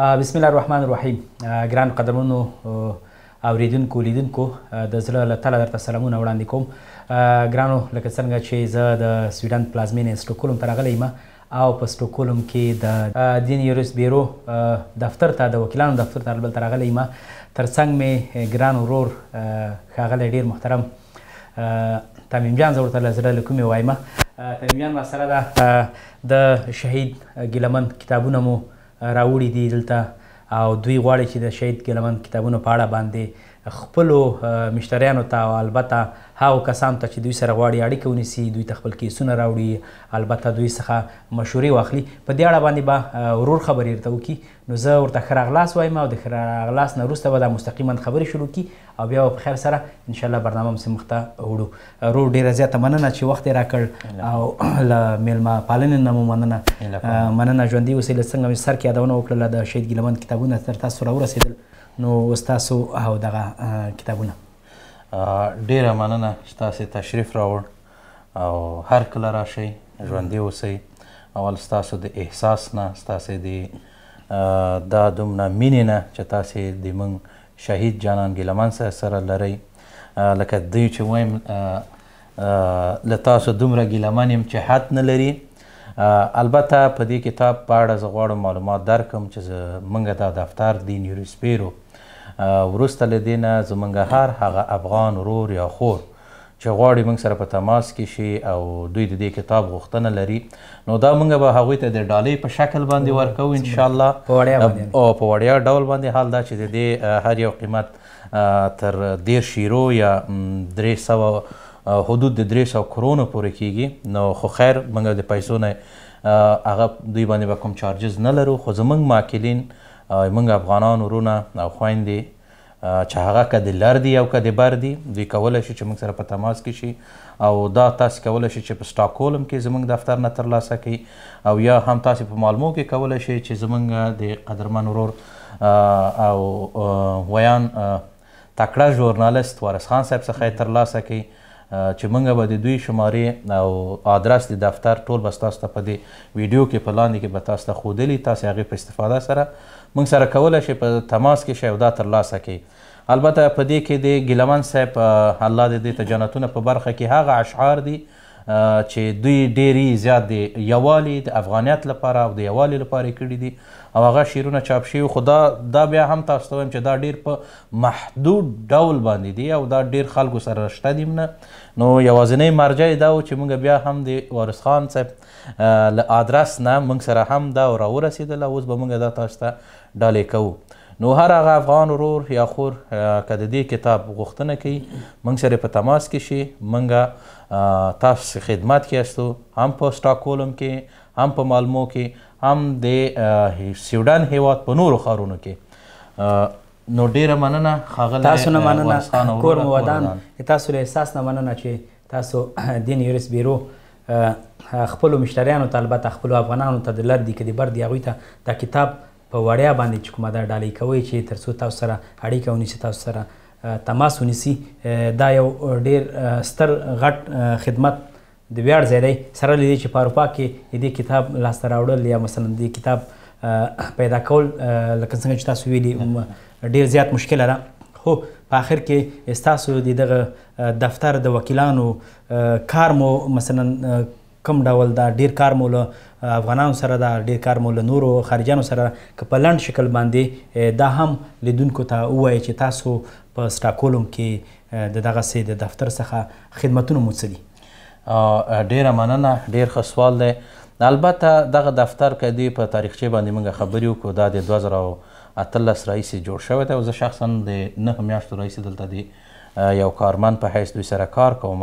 بسم الله الرحمن الرحیم. ګران قدرمنو اوریدونکو لیدونکو د زړه له تله درته سلامونه وړاندې کوم. ګرانو لکه څنګه چې زه د سویډن پلازمینې سټوکهولم ته راغلی یم او په سټوکهولم کې د دین یورس بیرو دفتر ته د وکیلانو دفتر ته دلته راغلی یم. ترڅنګ مې ګران ورور ښاغلی ډېر محترم تمیم جان زه ورته له زړه له کومې وایم. تمیم جان راسره ده د شهید ګیلمن کتابونه مو راوړي دي دلته او دوی غواړي چې د شهید ګیلمن کتابونو په اړه باندې خپلو مشتریانو ته او البته هغو کسانو ته چې دوی سره غواړي اړیکه ونیسي، دوی ته خپل کیسونه راوړي، البته دوی څخه مشورې واخلي. په دې اړه باندې به ورور خبرې درته وکړي. نو زه ورته ښه راغلاست وایم او د ښه راغلاست نه وروسته به دا مستقیما خبرې شروع کړي او بیا به په خیر سره انشاءالله برنامه مو مخ ته وړو. ورور ډېره زیاته مننه چې وخت یې راکړ او له میلمه پالنې نه مو مننه. ژوندي اوسئ. له څنګه مې سر کې یادونه وکړله د شهید ګیلمن کتابونه تر تاسو راورسېدل، نو ستاسو او دغه کتابونه. ډیره مننه چې تاسې تشریف راوړ او هر کله راشئ. ژوندي اوسئ. اول ستاسو د احساس نه، ستاسې د دا دومره مینې نه چې تاسې د موږ شهید جانان ګیلمن سره لرئ. لکه دوی چې وایم له تاسو دومره ګیلمن یم چې حد نه لري. البته په دې کتاب په اړه زه غواړم معلومات درکړم چې موږ دا دفتر دین یورس بیرو وروسته له دې نه زموږ هر هغه افغان ورور یا خور چې غواړي موږ سره په تماس کې شي او دوی د دې کتاب غوښتنه لري، نو دا موږ به هغوی ته د ډالۍ په شکل باندې ورکوو انشاءالله، او په وړیا ډول باندې. حال دا چې د دې هر یو قیمت تر 10 یورو یا 300 حدود د 300 کرونو پورې کیږي. نو خو خیر موږ د پیسو نه هغه دوی باندې به کوم چارجز نه لرو، خو زموږ ماکلین موږ افغانان ورونه او خویندې چې هغه که د لر دي او که د بر دي، دوی کولی شي چې موږ سره په تماس کې شي او دا تاسې کولی شي چې په سټاکهولم کې زموږ دفتر نه ترلاسه کړي او یا هم تاسې په مالمو کې کولی شي چې زموږ د قدرمن ورور او ویان تکړه ژورنالست وارث خان صاحب څخه یې ترلاسه کړي چې موږ به د دوی شمارې او آدرس د دفتر ټول به ستاسو ته په دې ویډیو کې په لاندې کې به تاسو ته ښودلي. تاسې هغې په استفاده سره موږ سره کولی شئ په تماس کې شئ او دا ترلاسه کړئ. البته په دې کې د ګیلمن صاحب الله دې دې ته جنتونه په برخه کې هغه اشعار دي چې دوی ډېرې زیات د یووالي د افغانیت لپاره او د یووالي لپاره یې کړي دي او هغه شعرونه چاپ شوي. خو دا بیا هم تاسو ته وایم چې دا ډېر په محدود ډول باندې دي او دا ډېر خلکو سره شته دي نه. نو یوازینی مرجع یې دا و چې موږ بیا هم د وارث خان صاحب له آدرس نه موږ سره هم دا راورسېدله. اوس به موږ دا تاسو ته ډالۍ کوو. نو هر هغه افغان ورور یا خور که د دې کتاب غوښتنه کوي موږ سره په تماس کې شي. موږ تاسو خدمت کې یاستو، هم په سټاکهولم کې، هم په مالمو کې، هم د سویډن هیواد په نورو ښارونو کې. نو ډیره مننه ښاغلی تاسو نه مننه کور مو ودان. تاسو له احساس نه مننه چې تاسو دین یورس بیرو خپلو مشتریانو ته، البته خپلو افغانانو ته د لر دي که د بر دي، هغوی ته دا کتاب په وړیا باندې چې کومه دا ډالۍ کوئ چې تر څو تاسو سره اړیکه ونیسي، تاسو سره تماس ونیسي. دا یو ډېر ستر غټ خدمت د ویاړ ځای دی، سره له دې چې په اروپا کې د دې کتاب لاسته راوړل یا مثلا د کتاب پیدا کول لکه څنګه چې تاسو ویلي ډېر زیات مشکله ده. خو په آخر کې ستاسو د دغه دفتر د وکیلانو کار مو مثلا کوم ډول دا ډېر کار مو له افغانانو سره ده، ډېر کار مو له نورو خارجیانو سره، که په لنډ شکل باندې دا هم لیدونکو ته ووایي چې تاسو په سټاکهولم کې د دغسې د دفتر څخه خدمتونه مو څه دي؟ ډېره مننه. ډېر ښه سوال دی. البته دغه دفتر که دی په تاریخچې باندې موږ خبرې وکړو، دا د 2018 راهیسې جوړ شوی دی او زه شخصا د 9 میاشتو راهیسې دلته د یو کارمند په حیث دوی سره کار کوم.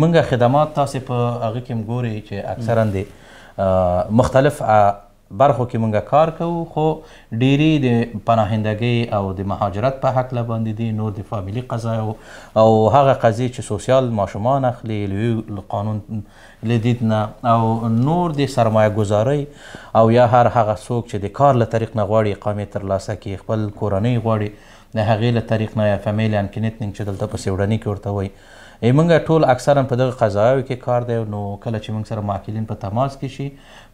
موږ خدمات تاسې په هغه کې هم ګورئ چې اکثرا د مختلف برخو کې موږ کار کوو، خو ډیری د پناهندګۍ او د مهاجرت په هکله باندې دي، نور د فامیلي قضایو او هغه قضیې چې سوسیال ماشومان اخلي له قانون له دید نه، او نور د سرمایه گذارۍ او یا هر هغه څوک چې د کار له طریق نه غواړي اقامې ترلاسه کړي، خپل کورنۍ غواړي د هغې له طریق نه یا فامیلی انکنیتنګ چې دلته په سویډني کې ورته وایي موږ ټول اکثرا په دغه قضایاوو کې کار دی نو کله چې موږ سره معقلین په تماس کې شي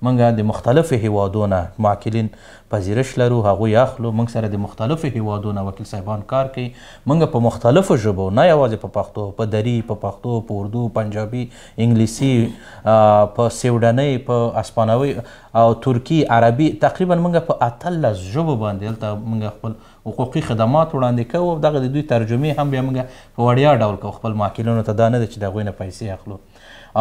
موږ د مختلفو هیوادونو معقلین پذیرش لرو هغوی اخلو موږ سره د مختلفو هیوادونو وکیل صاحبان کار کوي موږ په مختلفو ژبو نه یوازې په پښتو په دری په پښتو په اردو پنجابي انګلیسي په سویډنۍ په اسپانوي او ترکی عربي تقریبا موږ په 18 ژبو باندې هلته موږ خپل حقوقي خدمات وړاندې کوو او دغه د دوی ترجمې هم بیا موږ په وړیا ډول کوو خپل معقلینو ته دا نه ده چې د هغوی نه پیسې اخلو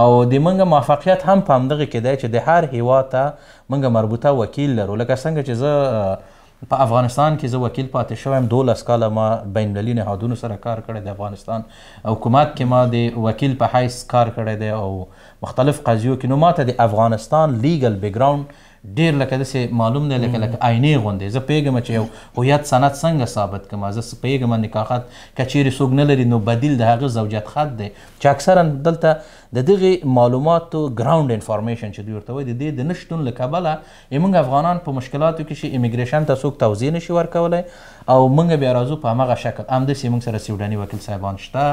او د موږ موفقیت هم په همدغه کې دی چې د هر هیواد ته موږ مربوطه وکیل لرو لکه څنګه چې زه په افغانستان کې زه وکیل پاتې شوی یم 12 کاله ما بین المللي نهادونو سره کار کړی د افغانستان حکومت کې ما د وکیل په حیث کار کړی دی او مختلف قضیو کې نو ماته د افغانستان لیګل بیکګراوند ډیر لکه داسې معلوم دی لکه عینې غوندې زه پوهېږم چې یو هویت سند څنګه ثابت کړم زه پوهېږم نکاح خط که چیرې څوک نه لري نو بدیل د هغه زوجیت خط دی چې اکثرا دلته د دغې معلوماتو ګراوند انفارمیشن چې دوی ورته وایي د دې د نه شتون له کبله موږ افغانان په مشکلاتو کې شي امیګریشن ته څوک توضیح نشي ورکولی او موږ بیا راځو په همغه شکل همداسې موږ سره سویډني وکیل صاحبان شته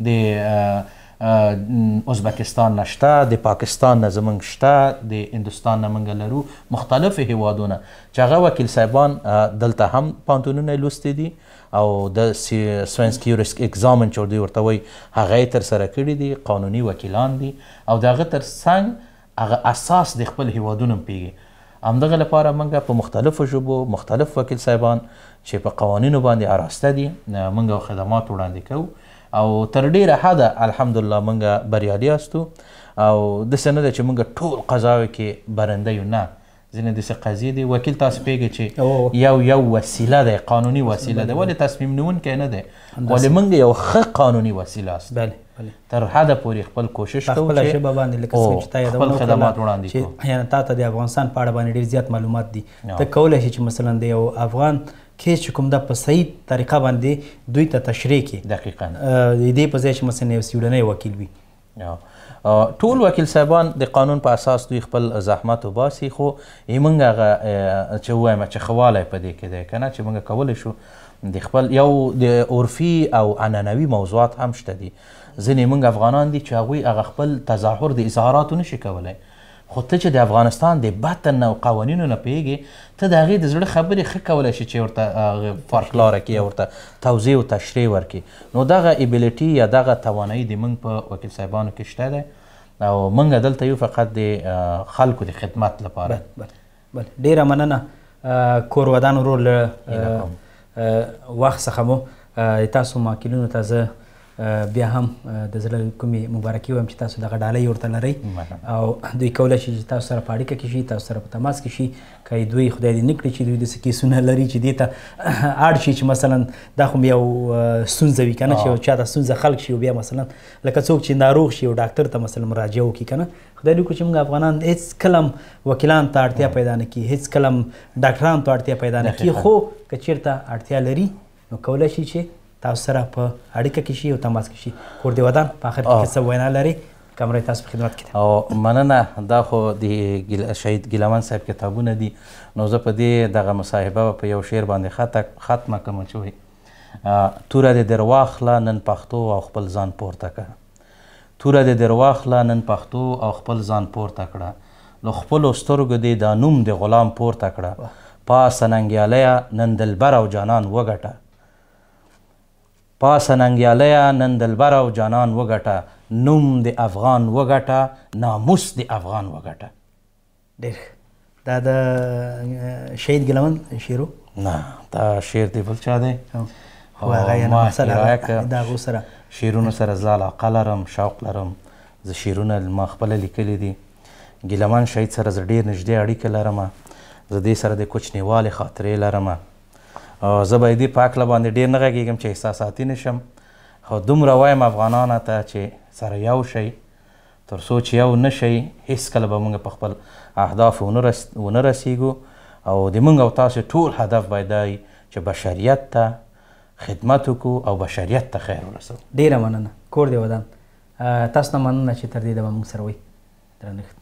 د ازبکستان نه شته د پاکستان نه زموږ شته د هندوستان نه موږ لرو مختلفو هیوادونه چې هغه وکیل صاحبان دلته هم پوهنتونونه یې لوستي دي او د سوینسکي ریسک اګزامن چې دوی ورته وایي هغه یې ترسره کړي دي قانوني وکیلان دي او د هغه تر څنګ هغه اساس د خپل هیوادونو پیږي همدغه لپاره موږ په مختلفو ژبو مختلف وکیل صاحبان چې په قوانینو باندې اراسته دي موږ خدمات وړاندې کوو او تر ډیره حده الحمدلله موږ بریالي یاستو او داسې نه ده چې موږ ټول قضاوو کې برنده یو نه ځینې داسې قضیې دي وکیل تاسو پوهېږئ چې یو وسیله دی قانوني وسیله ده ولې تصمیم نیونکی نه دی ولې موږ یو ښه قانوني وسیله است تر حده پورې خپل کوشش کوو خپله ژبه باندې لکه څنګه چې تا یادونه خپل خدمات وړاندې کوو چې یعنې تا ته د افغانستان په اړه باندې ډېر زیات معلومات دي ته کولی شې چې مثلا د یو افغان کیس چې کوم ده په صحیح طریقه باندې دوی ته تشریح کړي دقیقا د دې په ځای چې مثلا یو سویډنی وکیل وي ټول وکیل صاحبان د قانون په اساس دوی خپل زحمت وباسي خو موږ هغه چې ووایم چې ښه والی په دې کې دی که نه چې موږ کولی شو د خپل یو د عرفي او عنعنوي موضوعات هم شته دي ځینې موږ افغانان دي چې هغوی هغه خپل تظاهر د اظهاراتو نشي کولی خو ته چې د افغانستان د بطن او قوانینو نه پوهېږې ته د هغې د زړه خبرې ښه کولی شي چې ورته فرقلاره کړي یا ورته توضیح او تشریح ورکړي نو دغه ایبیلیټي یا دغه توانایي د موږ په وکیل صاحبانو کې شته دی او موږ دلته یو فقط د خلکو د خدمت لپاره بله ډېره مننه کور ودان ورور له وخت څخه مو تاسو معقلینو ته زه بیا هم د زړه کومې مبارکي وایم چې تاسو دغه ډالۍ ورته لرئ او دوی کولی شي چې تاسو سره په اړیکه کې شي تاسو سره په تماس کې شي که دوی خدای دې نه کړي چې دوی داسې کیسونه لري چې دې ته اړ شي چې مثلا دا خو یو ستونزه وي که نه چې یو چا ته ستونزه خلق شي او بیا مثلا لکه څوک چې ناروغ شي او ډاکټر ته مثلا مراجعه وکړي که نه خدای دې وکړي چې موږ افغانان هېڅ کله هم وکیلانو ته اړتیا پیدا نه کړي هېڅ کله هم ډاکټرانو ته اړتیا پیدا نه کړي خو که چېرته اړتیا لري نو کولی شي چې تاسو سره په اړیکه کې شي او تماس کې شي کور دې ودان په آخر کې څه وینا لري کمره تاسو په خدمت کې او مننه دا خو د شهید ګیلمن صاحب کتابونه دي نو زه په دې دغه مصاحبه په یو شعر باندې ختمه کوم چې وایي توره دې در واخله نن پښتو او خپل ځان پورته کړه توره دې در واخله نن پښتو او خپل ځان پورته کړه له خپلو سترګو دې دا نوم د غلام پورته کړه پاسه ننګیالیه نن دلبر او جانان وګټه پاسه ننګیالیه نن دلبر او جانان وګټه نوم د افغان وګټه ناموس د افغان وګټه ډېر دا د شهید ګیلمن شعر نه دا شعر دی بل چا دی خو هغه ما هیرایه د هغو سره شعرونو سره زه علاقه لرم شوق لرم زه شعرونه ما خپله لیکلي دي ګیلمن شهید سره زه ډېر نږدې اړیکه لرم زه دې سره د کوچنیوالې خاطرې لرم زه به دې په هکله باندې ډېر نه غږېږم چې احساساتي نه شم خو دومره وایم افغانانو ته چې سره یو شئ تر څو چې یو نه شئ هېڅکله به موږ په خپل اهدافو ونه رسیږو او د موږ او تاسو ټول هدف باید دا وي چې بشریت ته خدمت وکړو او بشریت ته خیر ورسوو ډېره مننه کور دې ودان تاسو نه مننه چې تر دې دمه موږ سره وئ درنښت